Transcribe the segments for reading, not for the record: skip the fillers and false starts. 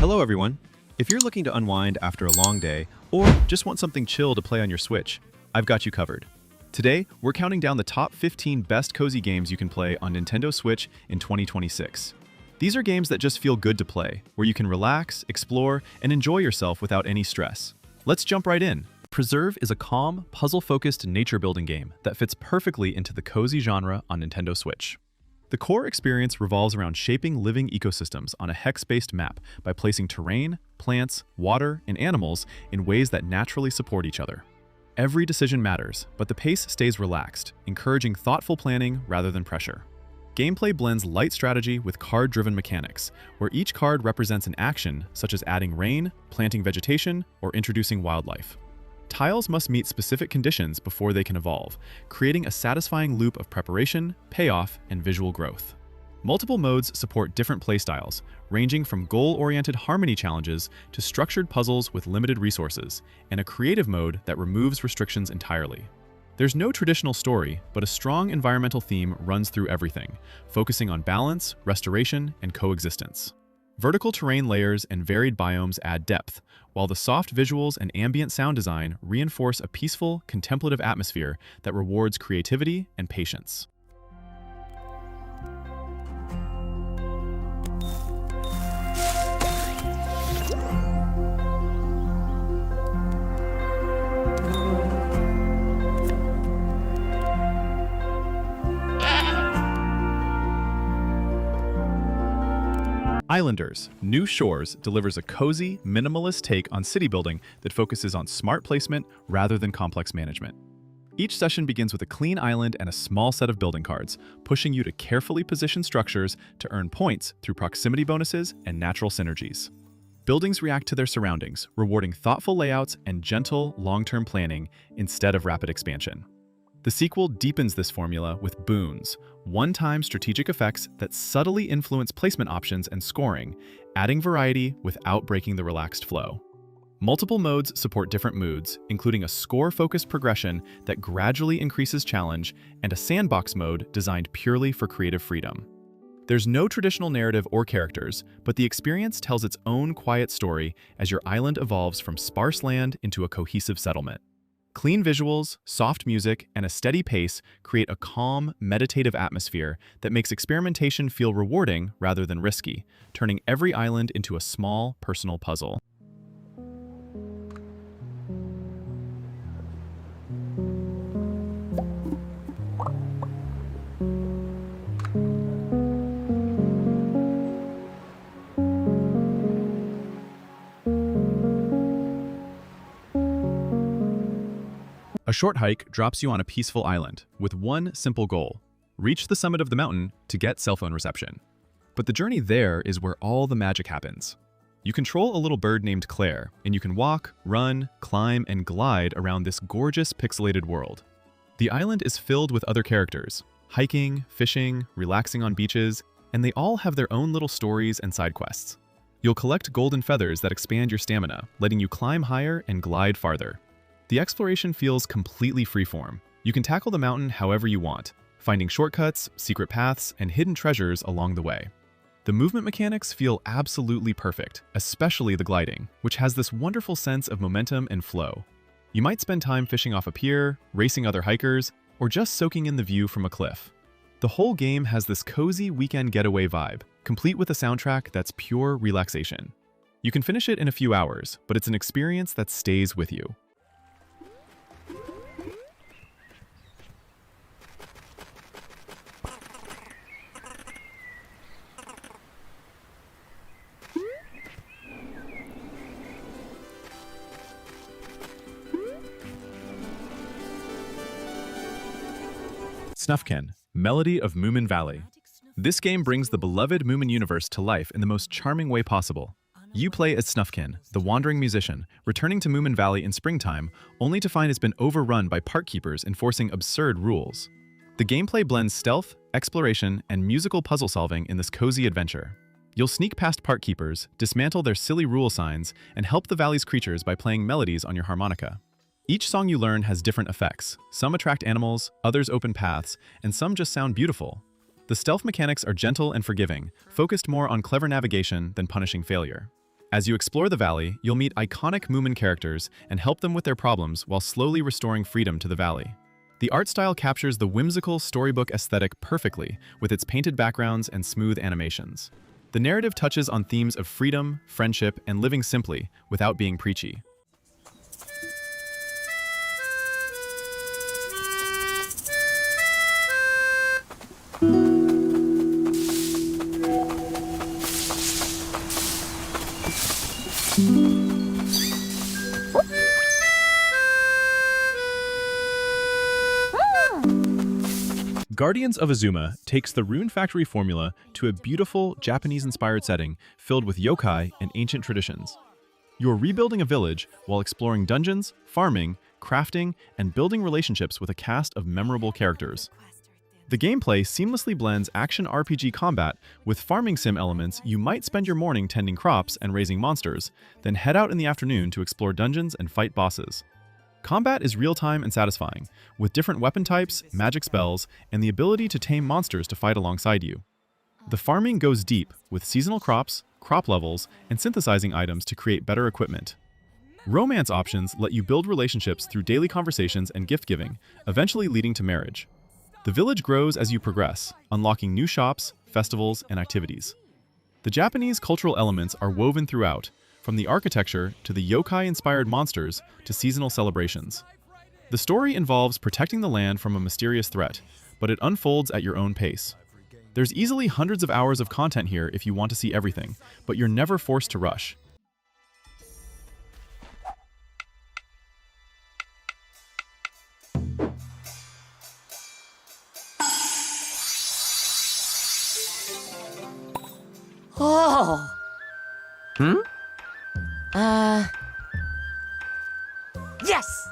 Hello everyone! If you're looking to unwind after a long day, or just want something chill to play on your Switch, I've got you covered. Today, we're counting down the top 15 best cozy games you can play on Nintendo Switch in 2026. These are games that just feel good to play, where you can relax, explore, and enjoy yourself without any stress. Let's jump right in. Preserve is a calm, puzzle-focused nature-building game that fits perfectly into the cozy genre on Nintendo Switch. The core experience revolves around shaping living ecosystems on a hex-based map by placing terrain, plants, water, and animals in ways that naturally support each other. Every decision matters, but the pace stays relaxed, encouraging thoughtful planning rather than pressure. Gameplay blends light strategy with card-driven mechanics, where each card represents an action such as adding rain, planting vegetation, or introducing wildlife. Tiles must meet specific conditions before they can evolve, creating a satisfying loop of preparation, payoff, and visual growth. Multiple modes support different playstyles, ranging from goal-oriented harmony challenges to structured puzzles with limited resources, and a creative mode that removes restrictions entirely. There's no traditional story, but a strong environmental theme runs through everything, focusing on balance, restoration, and coexistence. Vertical terrain layers and varied biomes add depth, while the soft visuals and ambient sound design reinforce a peaceful, contemplative atmosphere that rewards creativity and patience. Islanders: New Shores delivers a cozy, minimalist take on city building that focuses on smart placement rather than complex management. Each session begins with a clean island and a small set of building cards, pushing you to carefully position structures to earn points through proximity bonuses and natural synergies. Buildings react to their surroundings, rewarding thoughtful layouts and gentle, long-term planning instead of rapid expansion. The sequel deepens this formula with boons, one-time strategic effects that subtly influence placement options and scoring, adding variety without breaking the relaxed flow. Multiple modes support different moods, including a score-focused progression that gradually increases challenge and a sandbox mode designed purely for creative freedom. There's no traditional narrative or characters, but the experience tells its own quiet story as your island evolves from sparse land into a cohesive settlement. Clean visuals, soft music, and a steady pace create a calm, meditative atmosphere that makes experimentation feel rewarding rather than risky, turning every island into a small, personal puzzle. A short hike drops you on a peaceful island with one simple goal: reach the summit of the mountain to get cell phone reception. But the journey there is where all the magic happens. You control a little bird named Claire, and you can walk, run, climb, and glide around this gorgeous pixelated world. The island is filled with other characters, hiking, fishing, relaxing on beaches, and they all have their own little stories and side quests. You'll collect golden feathers that expand your stamina, letting you climb higher and glide farther. The exploration feels completely freeform. You can tackle the mountain however you want, finding shortcuts, secret paths, and hidden treasures along the way. The movement mechanics feel absolutely perfect, especially the gliding, which has this wonderful sense of momentum and flow. You might spend time fishing off a pier, racing other hikers, or just soaking in the view from a cliff. The whole game has this cozy weekend getaway vibe, complete with a soundtrack that's pure relaxation. You can finish it in a few hours, but it's an experience that stays with you. Snufkin, Melody of Moominvalley. This game brings the beloved Moomin universe to life in the most charming way possible. You play as Snufkin, the wandering musician, returning to Moominvalley in springtime, only to find it's been overrun by park keepers enforcing absurd rules. The gameplay blends stealth, exploration, and musical puzzle solving in this cozy adventure. You'll sneak past park keepers, dismantle their silly rule signs, and help the valley's creatures by playing melodies on your harmonica. Each song you learn has different effects. Some attract animals, others open paths, and some just sound beautiful. The stealth mechanics are gentle and forgiving, focused more on clever navigation than punishing failure. As you explore the valley, you'll meet iconic Moomin characters and help them with their problems while slowly restoring freedom to the valley. The art style captures the whimsical storybook aesthetic perfectly, with its painted backgrounds and smooth animations. The narrative touches on themes of freedom, friendship, and living simply, without being preachy. Guardians of Azuma takes the Rune Factory formula to a beautiful Japanese-inspired setting filled with yokai and ancient traditions. You're rebuilding a village while exploring dungeons, farming, crafting, and building relationships with a cast of memorable characters. The gameplay seamlessly blends action RPG combat with farming sim elements. You might spend your morning tending crops and raising monsters, then head out in the afternoon to explore dungeons and fight bosses. Combat is real-time and satisfying, with different weapon types, magic spells, and the ability to tame monsters to fight alongside you. The farming goes deep, with seasonal crops, crop levels, and synthesizing items to create better equipment. Romance options let you build relationships through daily conversations and gift-giving, eventually leading to marriage. The village grows as you progress, unlocking new shops, festivals, and activities. The Japanese cultural elements are woven throughout, from the architecture to the yokai-inspired monsters to seasonal celebrations. The story involves protecting the land from a mysterious threat, but it unfolds at your own pace. There's easily hundreds of hours of content here if you want to see everything, but you're never forced to rush. Oh! Yes!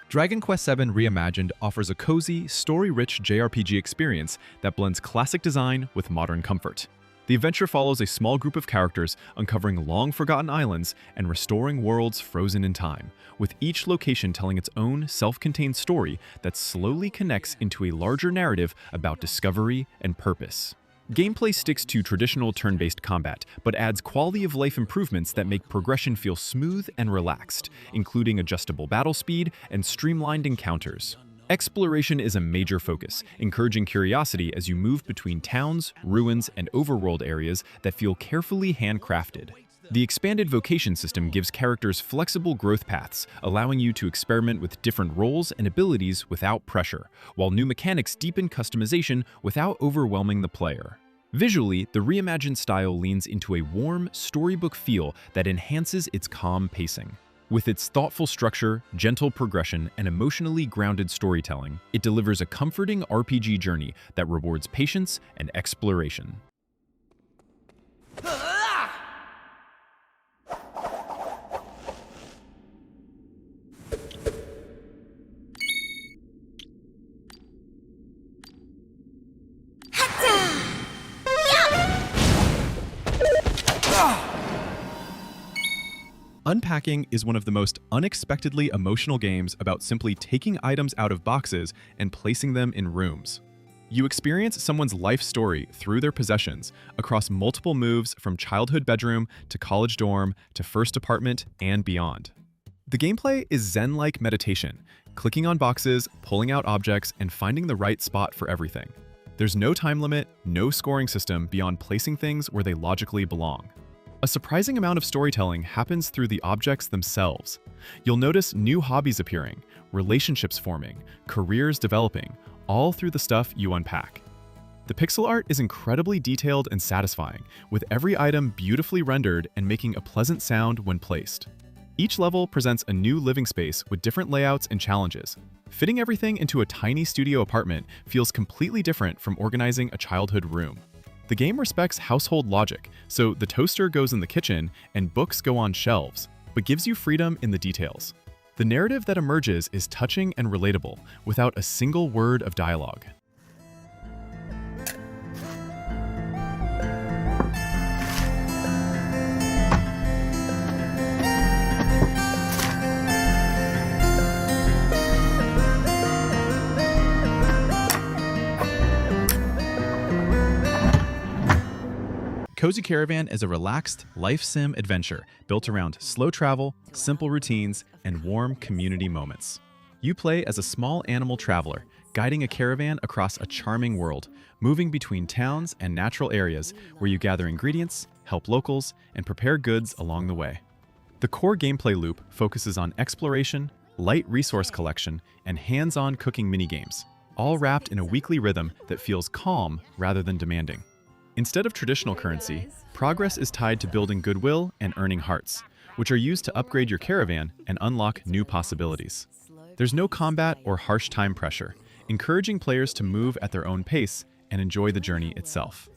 Dragon Quest VII Reimagined offers a cozy, story-rich JRPG experience that blends classic design with modern comfort. The adventure follows a small group of characters uncovering long-forgotten islands and restoring worlds frozen in time, with each location telling its own self-contained story that slowly connects into a larger narrative about discovery and purpose. Gameplay sticks to traditional turn-based combat, but adds quality-of-life improvements that make progression feel smooth and relaxed, including adjustable battle speed and streamlined encounters. Exploration is a major focus, encouraging curiosity as you move between towns, ruins, and overworld areas that feel carefully handcrafted. The expanded vocation system gives characters flexible growth paths, allowing you to experiment with different roles and abilities without pressure, while new mechanics deepen customization without overwhelming the player. Visually, the reimagined style leans into a warm, storybook feel that enhances its calm pacing. With its thoughtful structure, gentle progression, and emotionally grounded storytelling, it delivers a comforting RPG journey that rewards patience and exploration. Unpacking is one of the most unexpectedly emotional games about simply taking items out of boxes and placing them in rooms. You experience someone's life story through their possessions across multiple moves from childhood bedroom to college dorm to first apartment and beyond. The gameplay is zen-like meditation, clicking on boxes, pulling out objects, and finding the right spot for everything. There's no time limit, no scoring system beyond placing things where they logically belong. A surprising amount of storytelling happens through the objects themselves. You'll notice new hobbies appearing, relationships forming, careers developing, all through the stuff you unpack. The pixel art is incredibly detailed and satisfying, with every item beautifully rendered and making a pleasant sound when placed. Each level presents a new living space with different layouts and challenges. Fitting everything into a tiny studio apartment feels completely different from organizing a childhood room. The game respects household logic, so the toaster goes in the kitchen and books go on shelves, but gives you freedom in the details. The narrative that emerges is touching and relatable, without a single word of dialogue. Cozy Caravan is a relaxed life sim adventure built around slow travel, simple routines, and warm community moments. You play as a small animal traveler, guiding a caravan across a charming world, moving between towns and natural areas where you gather ingredients, help locals, and prepare goods along the way. The core gameplay loop focuses on exploration, light resource collection, and hands-on cooking minigames, all wrapped in a weekly rhythm that feels calm rather than demanding. Instead of traditional currency, progress is tied to building goodwill and earning hearts, which are used to upgrade your caravan and unlock new possibilities. There's no combat or harsh time pressure, encouraging players to move at their own pace and enjoy the journey itself.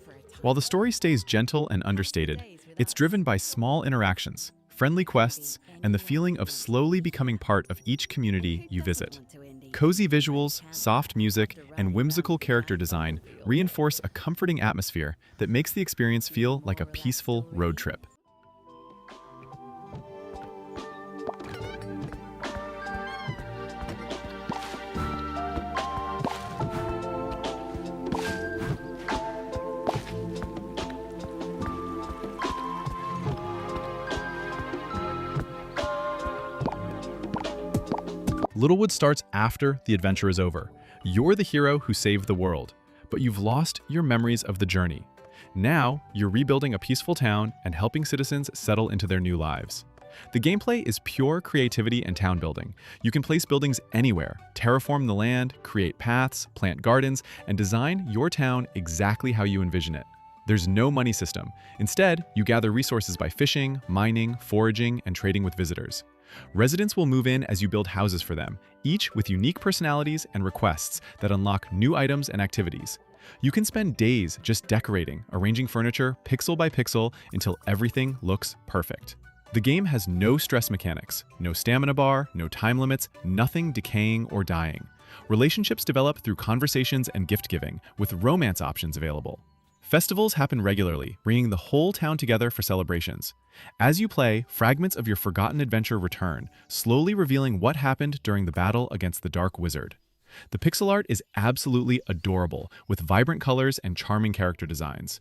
While the story stays gentle and understated, it's driven by small interactions, friendly quests, and the feeling of slowly becoming part of each community you visit. Cozy visuals, soft music, and whimsical character design reinforce a comforting atmosphere that makes the experience feel like a peaceful road trip. Littlewood starts after the adventure is over. You're the hero who saved the world, but you've lost your memories of the journey. Now, you're rebuilding a peaceful town and helping citizens settle into their new lives. The gameplay is pure creativity and town building. You can place buildings anywhere, terraform the land, create paths, plant gardens, and design your town exactly how you envision it. There's no money system. Instead, you gather resources by fishing, mining, foraging, and trading with visitors. Residents will move in as you build houses for them, each with unique personalities and requests that unlock new items and activities. You can spend days just decorating, arranging furniture pixel by pixel until everything looks perfect. The game has no stress mechanics, no stamina bar, no time limits, nothing decaying or dying. Relationships develop through conversations and gift giving, with romance options available. Festivals happen regularly, bringing the whole town together for celebrations. As you play, fragments of your forgotten adventure return, slowly revealing what happened during the battle against the Dark Wizard. The pixel art is absolutely adorable, with vibrant colors and charming character designs.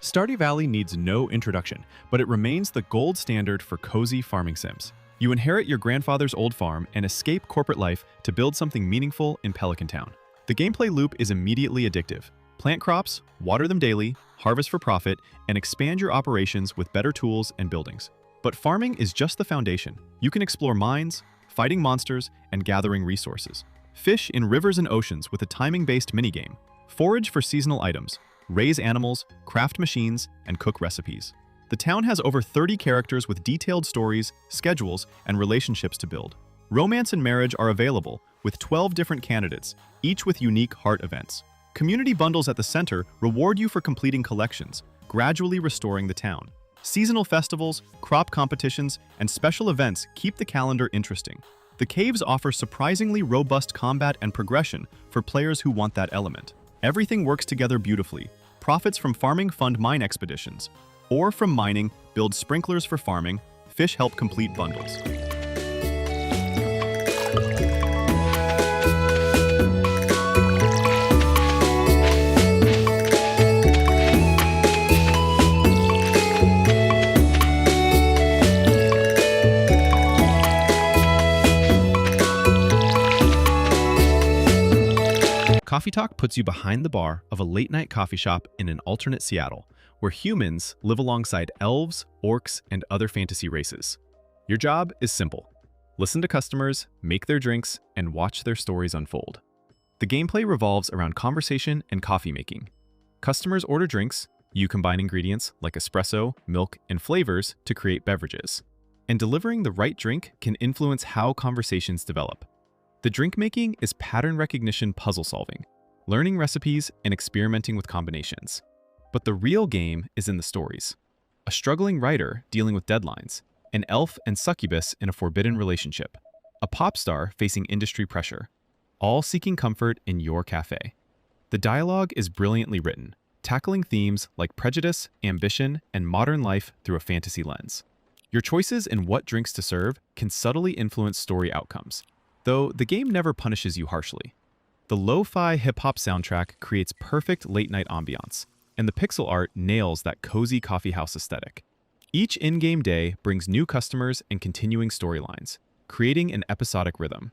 Stardew Valley needs no introduction, but it remains the gold standard for cozy farming sims. You inherit your grandfather's old farm and escape corporate life to build something meaningful in Pelican Town. The gameplay loop is immediately addictive. Plant crops, water them daily, harvest for profit, and expand your operations with better tools and buildings. But farming is just the foundation. You can explore mines, fighting monsters, and gathering resources. Fish in rivers and oceans with a timing-based minigame. Forage for seasonal items. Raise animals, craft machines, and cook recipes. The town has over 30 characters with detailed stories, schedules, and relationships to build. Romance and marriage are available, with 12 different candidates, each with unique heart events. Community bundles at the center reward you for completing collections, gradually restoring the town. Seasonal festivals, crop competitions, and special events keep the calendar interesting. The caves offer surprisingly robust combat and progression for players who want that element. Everything works together beautifully. Profits from farming fund mine expeditions. Or from mining, build sprinklers for farming. Fish help complete bundles. Coffee Talk puts you behind the bar of a late-night coffee shop in an alternate Seattle, where humans live alongside elves, orcs, and other fantasy races. Your job is simple. Listen to customers, make their drinks, and watch their stories unfold. The gameplay revolves around conversation and coffee making. Customers order drinks, you combine ingredients like espresso, milk, and flavors to create beverages. And delivering the right drink can influence how conversations develop. The drink making is pattern recognition puzzle solving, learning recipes and experimenting with combinations. But the real game is in the stories. A struggling writer dealing with deadlines, an elf and succubus in a forbidden relationship, a pop star facing industry pressure, all seeking comfort in your cafe. The dialogue is brilliantly written, tackling themes like prejudice, ambition, and modern life through a fantasy lens. Your choices in what drinks to serve can subtly influence story outcomes, though the game never punishes you harshly. The lo-fi hip-hop soundtrack creates perfect late-night ambiance, and the pixel art nails that cozy coffeehouse aesthetic. Each in-game day brings new customers and continuing storylines, creating an episodic rhythm.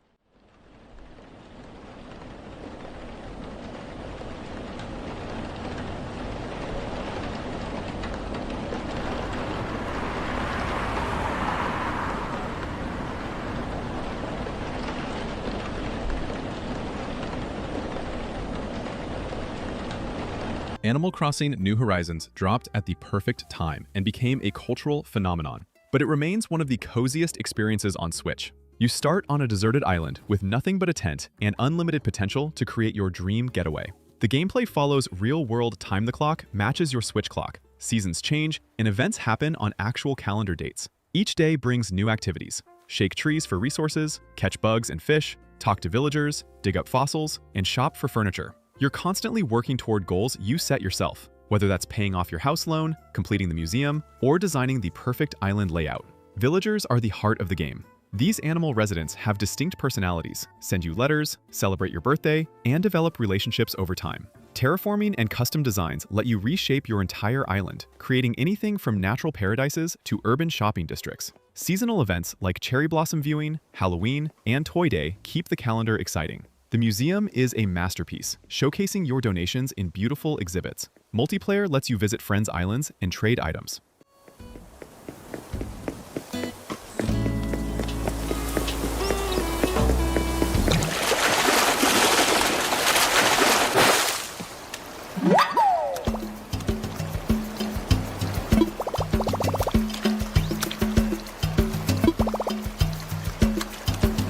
Animal Crossing New Horizons dropped at the perfect time and became a cultural phenomenon, but it remains one of the coziest experiences on Switch. You start on a deserted island with nothing but a tent and unlimited potential to create your dream getaway. The gameplay follows real-world time the clock matches your Switch clock. Seasons change, and events happen on actual calendar dates. Each day brings new activities. Shake trees for resources, catch bugs and fish, talk to villagers, dig up fossils, and shop for furniture. You're constantly working toward goals you set yourself, whether that's paying off your house loan, completing the museum, or designing the perfect island layout. Villagers are the heart of the game. These animal residents have distinct personalities, send you letters, celebrate your birthday, and develop relationships over time. Terraforming and custom designs let you reshape your entire island, creating anything from natural paradises to urban shopping districts. Seasonal events like cherry blossom viewing, Halloween, and Toy Day keep the calendar exciting. The museum is a masterpiece, showcasing your donations in beautiful exhibits. Multiplayer lets you visit friends' islands and trade items.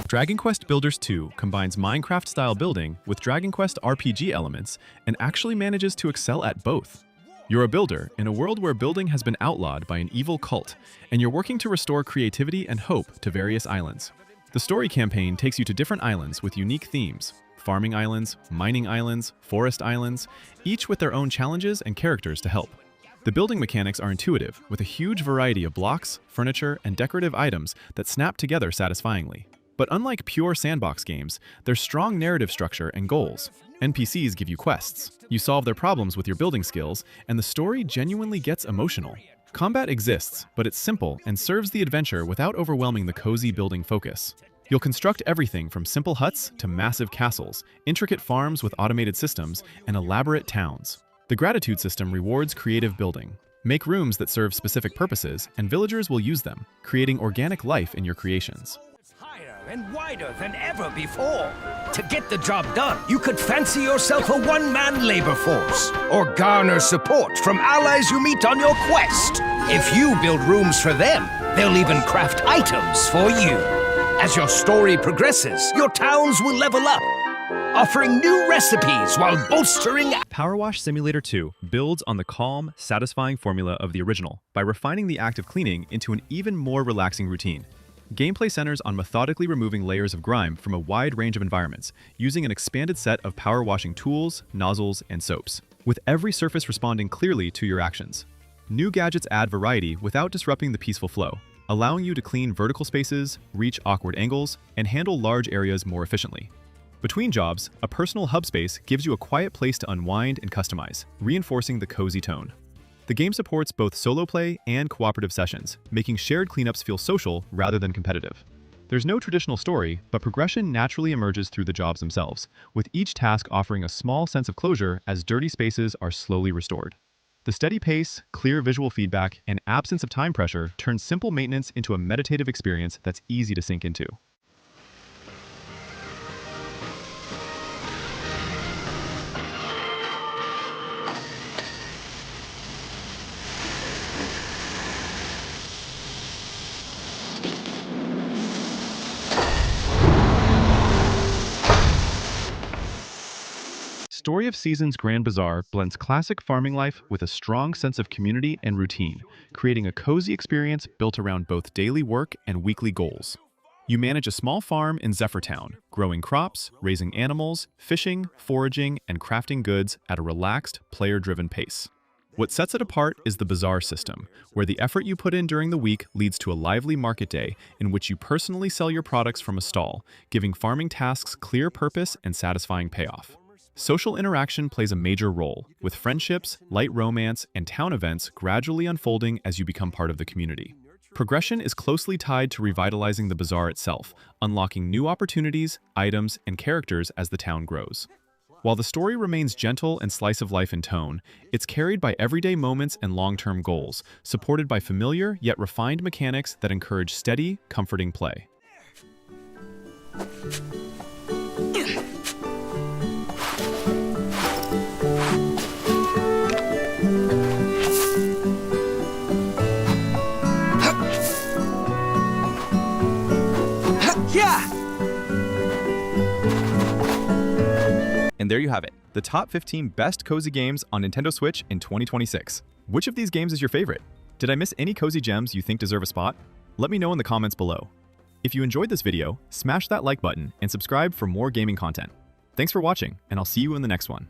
Dragon Quest Builders 2 combines Minecraft-style building with Dragon Quest RPG elements and actually manages to excel at both. You're a builder in a world where building has been outlawed by an evil cult, and you're working to restore creativity and hope to various islands. The story campaign takes you to different islands with unique themes: farming islands, mining islands, forest islands, each with their own challenges and characters to help. The building mechanics are intuitive, with a huge variety of blocks, furniture, and decorative items that snap together satisfyingly. But unlike pure sandbox games, there's strong narrative structure and goals. NPCs give you quests. You solve their problems with your building skills, and the story genuinely gets emotional. Combat exists, but it's simple and serves the adventure without overwhelming the cozy building focus. You'll construct everything from simple huts to massive castles, intricate farms with automated systems, and elaborate towns. The gratitude system rewards creative building. Make rooms that serve specific purposes, and villagers will use them, creating organic life in your creations. And wider than ever before. To get the job done, you could fancy yourself a one-man labor force, or garner support from allies you meet on your quest. If you build rooms for them, they'll even craft items for you. As your story progresses, your towns will level up, offering new recipes while bolstering... PowerWash Simulator 2 builds on the calm, satisfying formula of the original by refining the act of cleaning into an even more relaxing routine. Gameplay centers on methodically removing layers of grime from a wide range of environments, using an expanded set of power washing tools, nozzles, and soaps, with every surface responding clearly to your actions. New gadgets add variety without disrupting the peaceful flow, allowing you to clean vertical spaces, reach awkward angles, and handle large areas more efficiently. Between jobs, a personal hub space gives you a quiet place to unwind and customize, reinforcing the cozy tone. The game supports both solo play and cooperative sessions, making shared cleanups feel social rather than competitive. There's no traditional story, but progression naturally emerges through the jobs themselves, with each task offering a small sense of closure as dirty spaces are slowly restored. The steady pace, clear visual feedback, and absence of time pressure turn simple maintenance into a meditative experience that's easy to sink into. Story of Seasons Grand Bazaar blends classic farming life with a strong sense of community and routine, creating a cozy experience built around both daily work and weekly goals. You manage a small farm in Zephyrtown, growing crops, raising animals, fishing, foraging, and crafting goods at a relaxed, player-driven pace. What sets it apart is the Bazaar system, where the effort you put in during the week leads to a lively market day in which you personally sell your products from a stall, giving farming tasks clear purpose and satisfying payoff. Social interaction plays a major role, with friendships, light romance, and town events gradually unfolding as you become part of the community. Progression is closely tied to revitalizing the Bazaar itself, unlocking new opportunities, items, and characters as the town grows. While the story remains gentle and slice-of-life in tone, it's carried by everyday moments and long-term goals, supported by familiar yet refined mechanics that encourage steady, comforting play. And there you have it, the top 15 best cozy games on Nintendo Switch in 2026. Which of these games is your favorite? Did I miss any cozy gems you think deserve a spot? Let me know in the comments below. If you enjoyed this video, smash that like button and subscribe for more gaming content. Thanks for watching, and I'll see you in the next one.